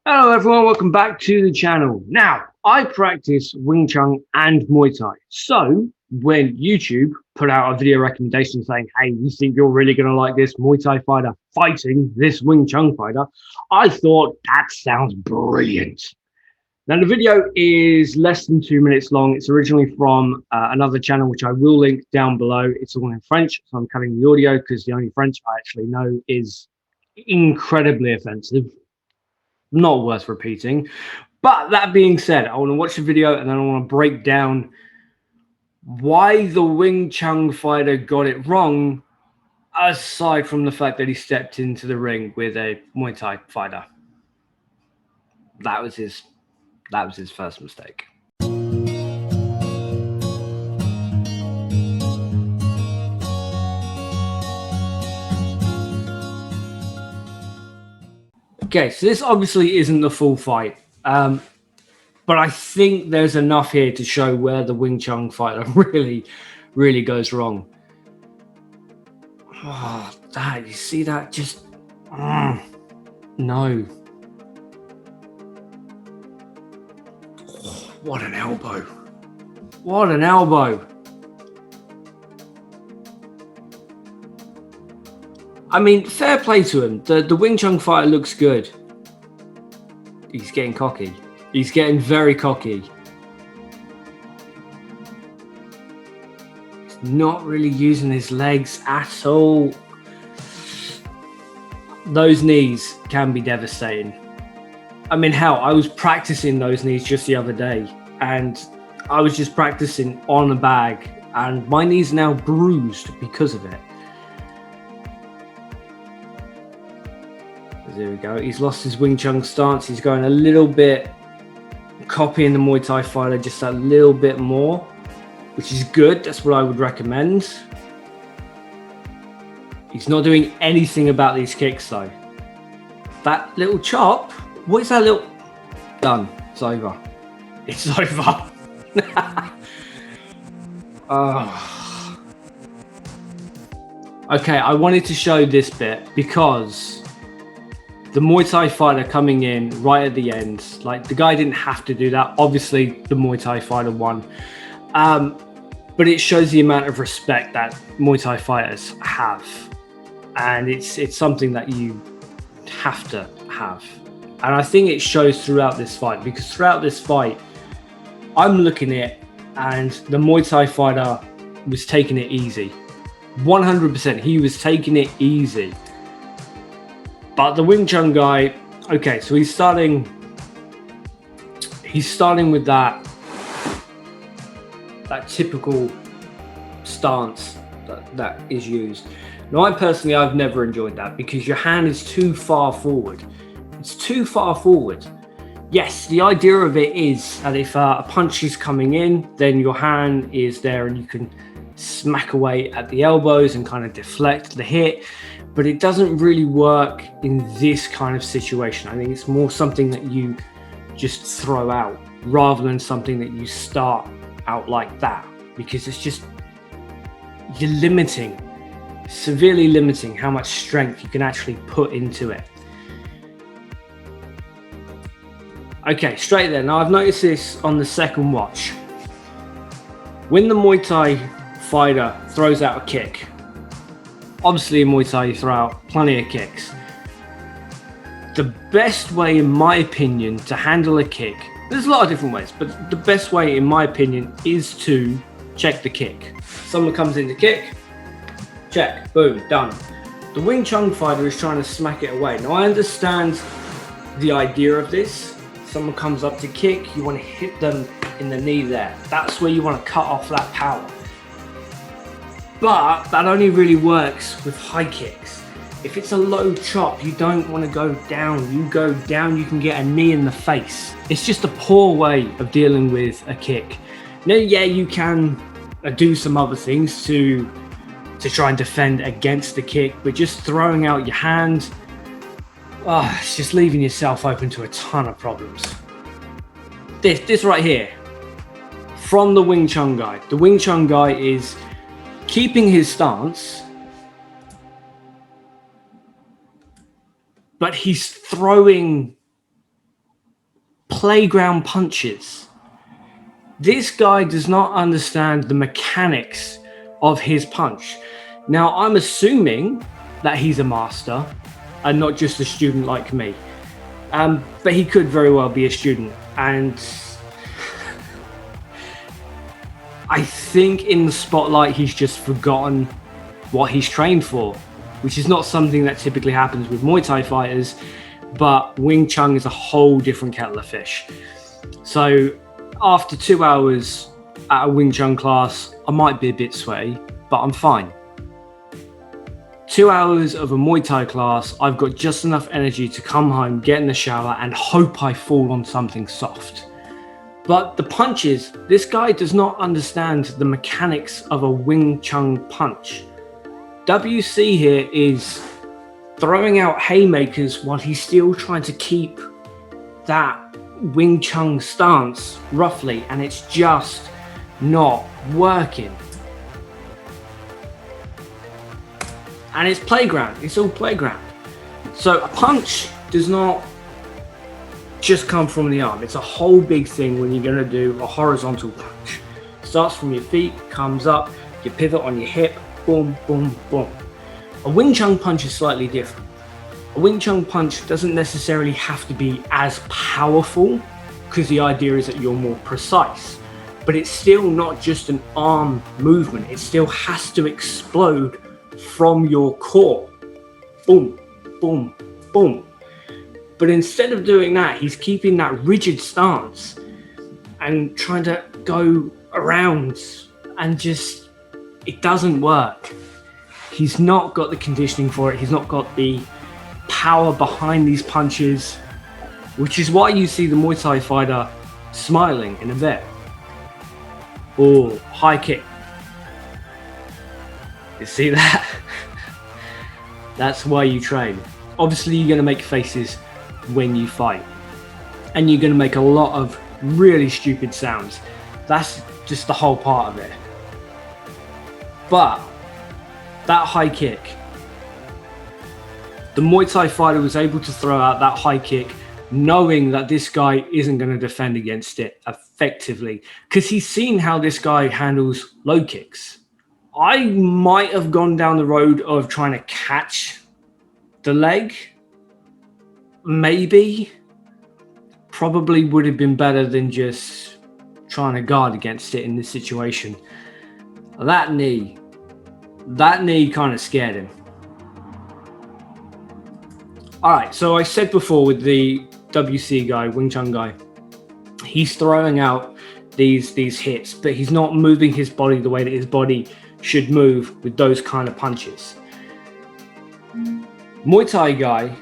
Hello everyone, welcome back to the channel. Now, I practice Wing-Chung and Muay Thai. So, when YouTube put out a video recommendation saying, hey, you think you're really going to like this Muay Thai fighter fighting this Wing-Chung fighter, I thought that sounds brilliant. Now, the video is less than 2 minutes long. It's originally from another channel, which I will link down below. It's all in French, so I'm cutting the audio because the only French I actually know is incredibly offensive, not worth repeating. But that being said, I want to watch the video and then I want to break down why the Wing Chun fighter got it wrong, aside from the fact that he stepped into the ring with a Muay Thai fighter. That was his first mistake. Okay, so this obviously isn't the full fight. But I think there's enough here to show where the Wing Chun fighter really goes wrong. Oh, that, you see that? Just, no. Oh, what an elbow. What an elbow. I mean, fair play to him. The Wing Chun fighter looks good. He's getting cocky. He's getting very cocky. He's not really using his legs at all. Those knees can be devastating. I mean, hell, I was practicing those knees just the other day, and I was just practicing on a bag, and my knees are now bruised because of it. There we go. He's lost his Wing Chun stance. He's going a little bit, copying the Muay Thai fighter just a little bit more, which is good. That's what I would recommend. He's not doing anything about these kicks though. That little chop, what is that little? Done. It's over. It's over. Oh. Okay, I wanted to show this bit because the Muay Thai fighter coming in right at the end, like the guy didn't have to do that. Obviously, the Muay Thai fighter won. But it shows the amount of respect that Muay Thai fighters have. And it's something that you have to have. And I think it shows throughout this fight, because throughout this fight, I'm looking at it and the Muay Thai fighter was taking it easy. 100%, he was taking it easy. But the Wing Chun guy, okay, so he's starting with that typical stance that is used. Now, I've never enjoyed that because your hand is too far forward. It's too far forward. Yes, the idea of it is that if a punch is coming in, then your hand is there and you can smack away at the elbows and kind of deflect the hit. But it doesn't really work in this kind of situation. I think it's more something that you just throw out rather than something that you start out like that, because it's just, you're limiting, severely limiting how much strength you can actually put into it. Okay, straight there. Now I've noticed this on the second watch. When the Muay Thai fighter throws out a kick, obviously in Muay Thai you throw out plenty of kicks. The best way, in my opinion, to handle a kick, there's a lot of different ways, but the best way, in my opinion, is to check the kick. Someone comes in to kick, check, boom, done. The Wing Chun fighter is trying to smack it away. Now I understand the idea of this. Someone comes up to kick, you want to hit them in the knee there. That's where you want to cut off that power. But that only really works with high kicks. If it's a low chop, you don't want to go down. You go down, you can get a knee in the face. It's just a poor way of dealing with a kick. Now, yeah, you can do some other things to try and defend against the kick, but just throwing out your hand, it's just leaving yourself open to a ton of problems. This right here, from the Wing Chun guy. The Wing Chun guy is keeping his stance, but he's throwing playground punches. This guy does not understand the mechanics of his punch. Now, I'm assuming that he's a master and not just a student like me. But he could very well be a student. And I think in the spotlight, he's just forgotten what he's trained for, which is not something that typically happens with Muay Thai fighters, but Wing-Chung is a whole different kettle of fish. So after 2 hours at a Wing-Chung class, I might be a bit sweaty, but I'm fine. 2 hours of a Muay Thai class, I've got just enough energy to come home, get in the shower, and hope I fall on something soft. But the punches, this guy does not understand the mechanics of a Wing-Chung punch. WC here is throwing out haymakers while he's still trying to keep that Wing-Chung stance, roughly, and it's just not working. And it's playground, it's all playground. So a punch does not just come from the arm. It's a whole big thing when you're gonna do a horizontal punch. Starts from your feet, comes up, you pivot on your hip, boom, boom, boom. A Wing-Chung punch is slightly different. A Wing-Chung punch doesn't necessarily have to be as powerful because the idea is that you're more precise, but it's still not just an arm movement. It still has to explode from your core. Boom, boom, boom. But instead of doing that, he's keeping that rigid stance and trying to go around, and just, it doesn't work. He's not got the conditioning for it. He's not got the power behind these punches, which is why you see the Muay Thai fighter smiling in a bit. Oh, high kick. You see that? That's why you train. Obviously, you're going to make faces when you fight, and you're going to make a lot of really stupid sounds. That's just the whole part of it. But that high kick, the Muay Thai fighter was able to throw out that high kick knowing that this guy isn't going to defend against it effectively, because he's seen how this guy handles low kicks. I might have gone down the road of trying to catch the leg. Maybe. Probably would have been better than just trying to guard against it in this situation. That knee kind of scared him. All right, so I said before with the WC guy, Wing-Chung guy, he's throwing out these hits, but he's not moving his body the way that his body should move with those kind of punches. Muay Thai guy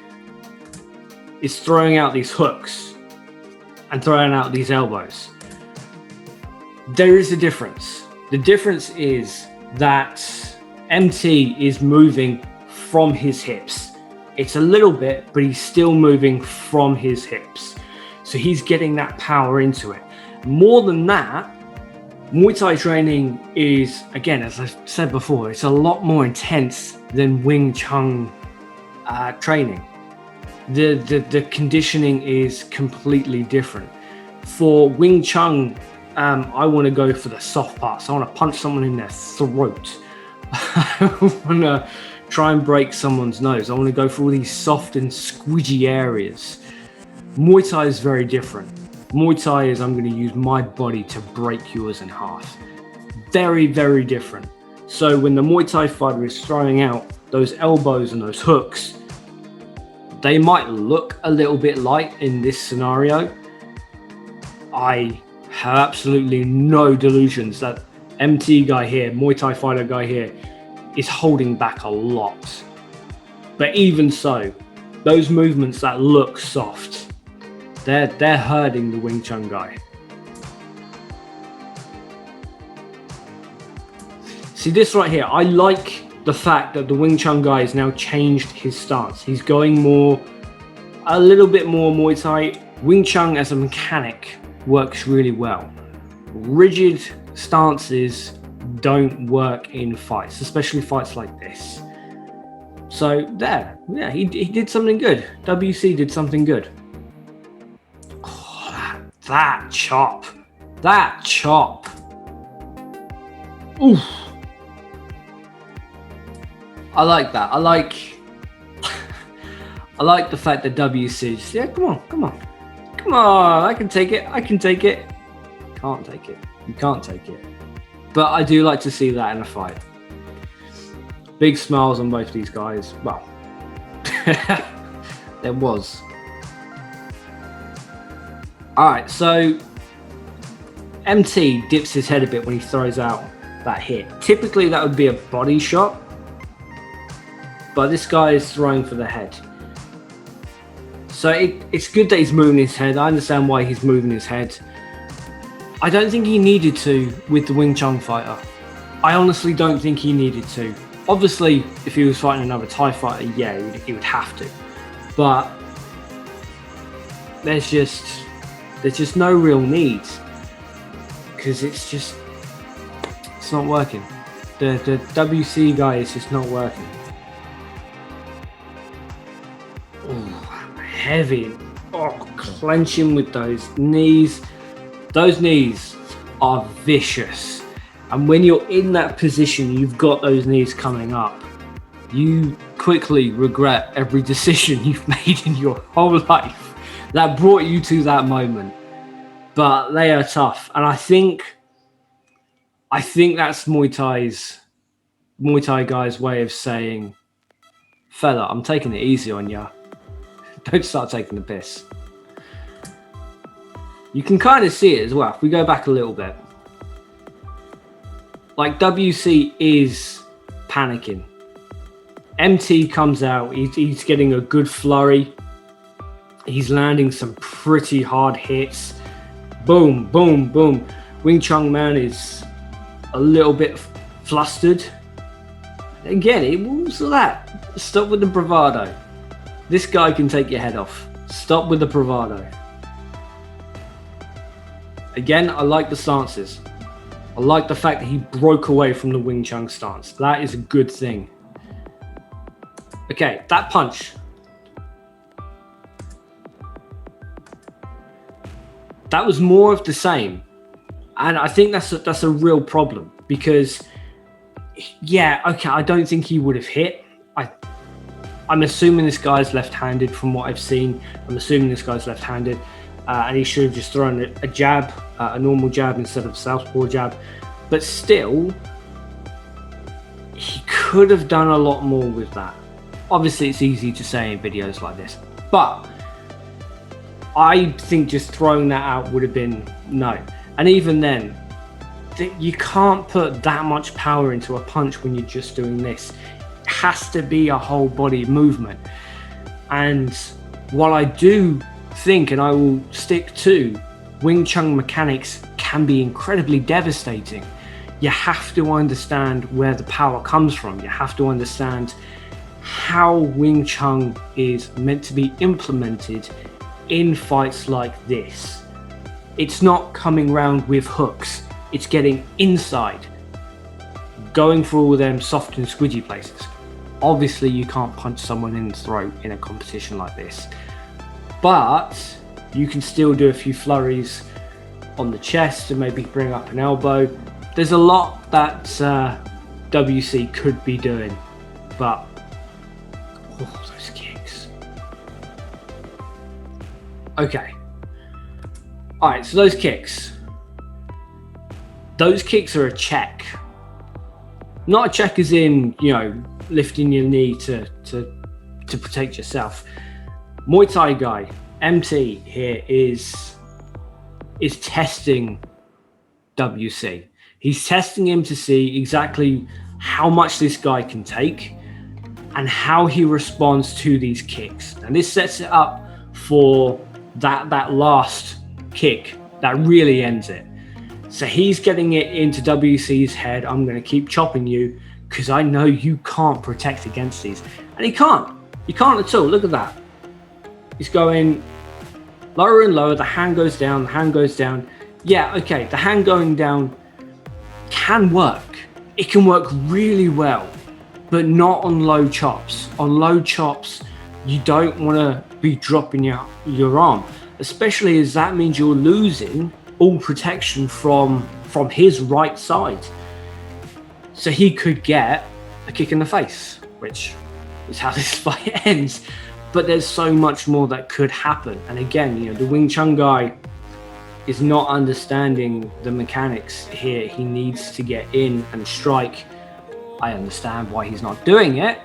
is throwing out these hooks and throwing out these elbows. There is a difference. The difference is that MT is moving from his hips. It's a little bit, but he's still moving from his hips. So he's getting that power into it. More than that, Muay Thai training is, again, as I said before, it's a lot more intense than Wing-Chung training. The conditioning is completely different. For Wing-Chung, I want to go for the soft parts. I want to punch someone in their throat. I want to try and break someone's nose. I want to go for all these soft and squidgy areas. Muay Thai is very different. Muay Thai is, I'm going to use my body to break yours in half. Very, very different. So when the Muay Thai fighter is throwing out those elbows and those hooks, they might look a little bit light in this scenario. I have absolutely no delusions that MT guy here, Muay Thai fighter guy here, is holding back a lot. But even so, those movements that look soft, they're hurting the Wing-Chung guy. See this right here, I like the fact that the Wing-Chung guy has now changed his stance. He's going a little bit more Muay Thai. Wing-Chung as a mechanic works really well. Rigid stances don't work in fights, especially fights like this. So he did something good. WC did something good. Oh, That chop. That chop. Oof. I like that. I like the fact that WC just, yeah, come on. I can take it. Can't take it. You can't take it. But I do like to see that in a fight. Big smiles on both these guys. Well, there was. All right, so MT dips his head a bit when he throws out that hit. Typically, that would be a body shot, but this guy is throwing for the head. So it's good that he's moving his head. I understand why he's moving his head. I don't think he needed to with the Wing-Chung fighter. I honestly don't think he needed to. Obviously, if he was fighting another Thai fighter, yeah, he would have to. But there's just no real need, because it's not working. The WC guy is just not working. Oh, heavy. Oh, clenching with those knees. Those knees are vicious. And when you're in that position, you've got those knees coming up, you quickly regret every decision you've made in your whole life that brought you to that moment. But they are tough. And I think that's Muay Thai guy's way of saying, fella, I'm taking it easy on ya. Don't start taking the piss. You can kind of see it as well. If we go back a little bit, like WC is panicking. MT comes out, he's getting a good flurry. He's landing some pretty hard hits. Boom, boom, boom. Wing-Chung man is a little bit flustered. Again, what was that? Stop with the bravado. This guy can take your head off. Stop with the bravado. Again, I like the stances. I like the fact that he broke away from the Wing-Chung stance. That is a good thing. Okay, that punch. That was more of the same. And I think that's a real problem, because, yeah, okay, I don't think he would have hit. I'm assuming this guy's left-handed from what I've seen. I'm assuming this guy's left-handed. And he should have just thrown a jab, a normal jab instead of a southpaw jab. But still, he could have done a lot more with that. Obviously, it's easy to say in videos like this, but I think just throwing that out would have been no. And even then, you can't put that much power into a punch when you're just doing this. It has to be a whole body movement. And while I do think, and I will stick to, Wing-Chung mechanics can be incredibly devastating, you have to understand where the power comes from. You have to understand how Wing-Chung is meant to be implemented in fights like this. It's not coming round with hooks. It's getting inside, going for all them soft and squidgy places. Obviously, you can't punch someone in the throat in a competition like this, but you can still do a few flurries on the chest and maybe bring up an elbow. There's a lot that WC could be doing, but oh, those kicks. Okay. All right, so those kicks are a check. Not a check as in, you know, lifting your knee to protect yourself. Muay Thai guy, MT here is testing WC. He's testing him to see exactly how much this guy can take and how he responds to these kicks. And this sets it up for that last kick that really ends it. So he's getting it into WC's head. I'm going to keep chopping you because I know you can't protect against these. And he can't. He can't at all. Look at that. He's going lower and lower. The hand goes down. The hand goes down. Yeah, okay. The hand going down can work. It can work really well, but not on low chops. On low chops, you don't want to be dropping your arm. especially as that means you're losing all protection from his right side. So he could get a kick in the face, which is how this fight ends. But there's so much more that could happen. And again, the Wing-Chung guy is not understanding the mechanics here. He needs to get in and strike. I understand why he's not doing it,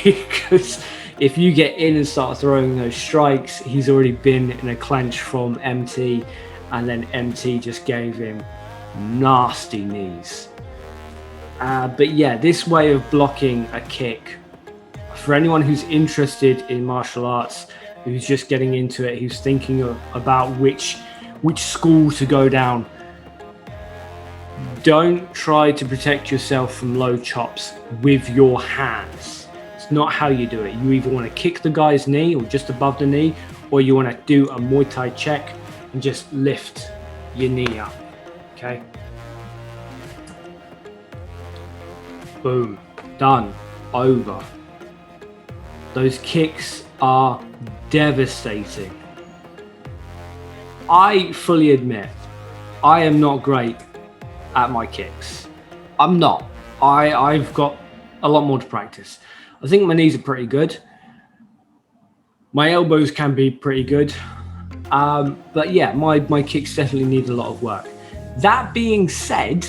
because if you get in and start throwing those strikes, he's already been in a clench from MT, and then MT just gave him nasty knees. But yeah, this way of blocking a kick, for anyone who's interested in martial arts, who's just getting into it, who's thinking about which school to go down, don't try to protect yourself from low chops with your hands. It's not how you do it. You either want to kick the guy's knee or just above the knee, or you want to do a Muay Thai check and just lift your knee up. Okay? Boom. Done. Over. Those kicks are devastating. I fully admit, I am not great at my kicks. I'm not. I've got a lot more to practice. I think my knees are pretty good. My elbows can be pretty good. But yeah, my kicks definitely need a lot of work. That being said,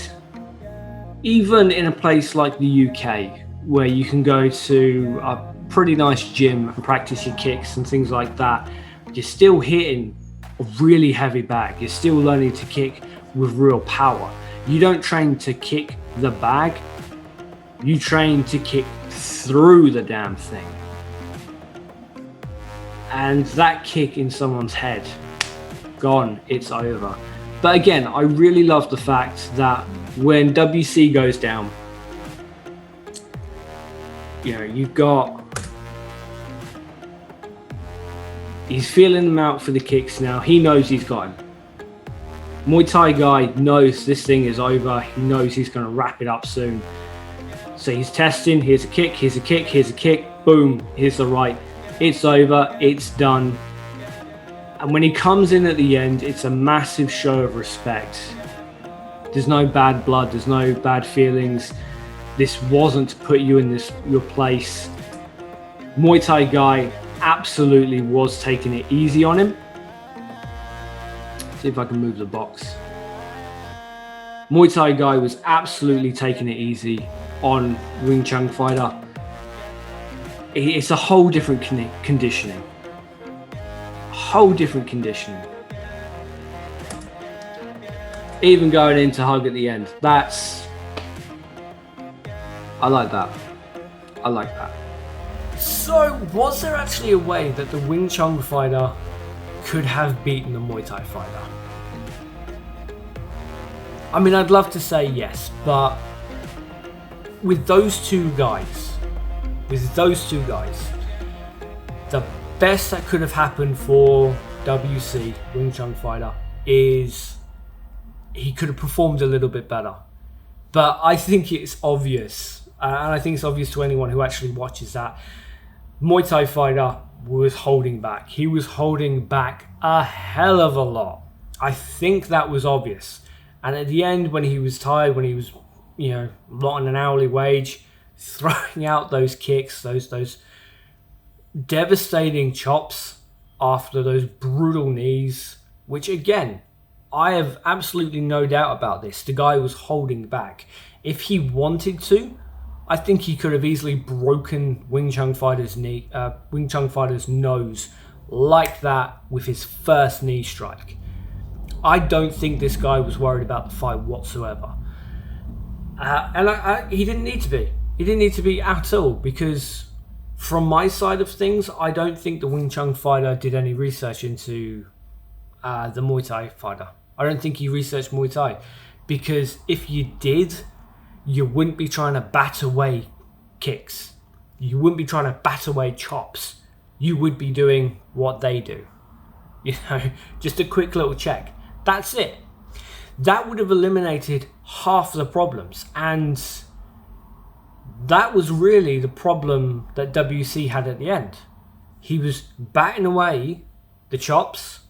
even in a place like the UK, where you can go to a pretty nice gym and practice your kicks and things like that, you're still hitting a really heavy bag. You're still learning to kick with real power. You don't train to kick the bag, you train to kick through the damn thing. And that kick in someone's head, gone, it's over. But again, I really love the fact that when WC goes down, you've got, he's feeling them out for the kicks now. He knows he's got him. Muay Thai guy knows this thing is over. He knows he's going to wrap it up soon. So he's testing. Here's a kick, here's a kick, here's a kick. Boom, here's the right. It's over, it's done. And when he comes in at the end, it's a massive show of respect. There's no bad blood, there's no bad feelings. This wasn't to put you in your place. Muay Thai guy absolutely was taking it easy on him. See if I can move the box. Muay Thai guy was absolutely taking it easy on Wing-Chung fighter. It's a whole different conditioning. Whole different conditioning. Even going into hug at the end. I like that. I like that. So, was there actually a way that the Wing-Chung fighter could have beaten the Muay Thai fighter? I mean, I'd love to say yes, but with those two guys, the best that could have happened for WC, Wing-Chung fighter, is he could have performed a little bit better. But I think it's obvious, and I think it's obvious to anyone who actually watches that, Muay Thai fighter was holding back. He was holding back a hell of a lot. I think that was obvious. And at the end, when he was tired, when he was, not on an hourly wage, throwing out those kicks, those devastating chops after those brutal knees, which again, I have absolutely no doubt about this. The guy was holding back. If he wanted to, I think he could have easily broken Wing-Chung fighter's nose like that with his first knee strike. I don't think this guy was worried about the fight whatsoever. And he didn't need to be. He didn't need to be at all, because from my side of things, I don't think the Wing-Chung fighter did any research into the Muay Thai fighter. I don't think he researched Muay Thai, because if you did, you wouldn't be trying to bat away kicks. You wouldn't be trying to bat away chops. You would be doing what they do. Just a quick little check. That's it. That would have eliminated half the problems. And that was really the problem that WC had at the end. He was batting away the chops,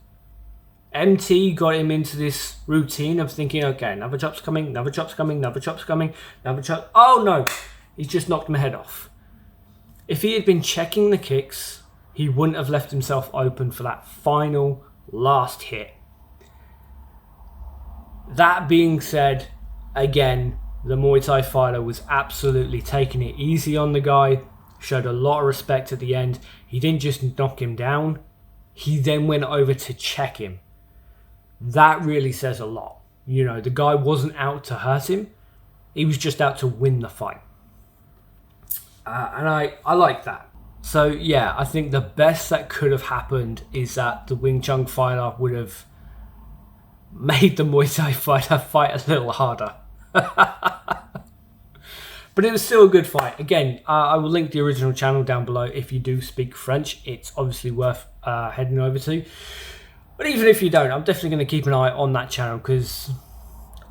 MT got him into this routine of thinking, okay, another chop's coming, another chop's coming, another chop's coming, another chop. Oh no, he's just knocked my head off. If he had been checking the kicks, he wouldn't have left himself open for that final last hit. That being said, again, the Muay Thai fighter was absolutely taking it easy on the guy, showed a lot of respect at the end. He didn't just knock him down, he then went over to check him. That really says a lot. You know, the guy wasn't out to hurt him, he was just out to win the fight. And I like that. So yeah, I think the best that could have happened is that the Wing-Chung fighter would have made the Muay Thai fighter fight a little harder. But it was still a good fight. Again, I will link the original channel down below. If you do speak French, it's obviously worth heading over to. But even if you don't, I'm definitely going to keep an eye on that channel because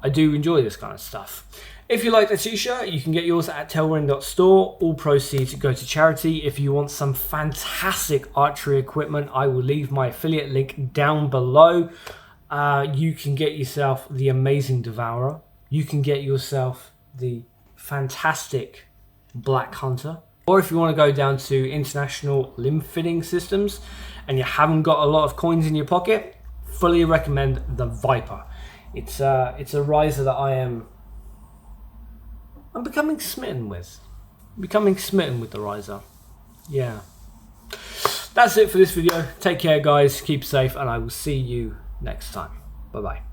I do enjoy this kind of stuff. If you like the t-shirt, you can get yours at tailwind.store. All proceeds go to charity. If you want some fantastic archery equipment, I will leave my affiliate link down below. You can get yourself the amazing Devourer. You can get yourself the fantastic Black Hunter. Or if you want to go down to international limb fitting systems and you haven't got a lot of coins in your pocket, fully recommend the Viper. It's a riser that I'm becoming smitten with. Becoming smitten with the riser. Yeah. That's it for this video. Take care, guys. Keep safe, and I will see you next time. Bye-bye.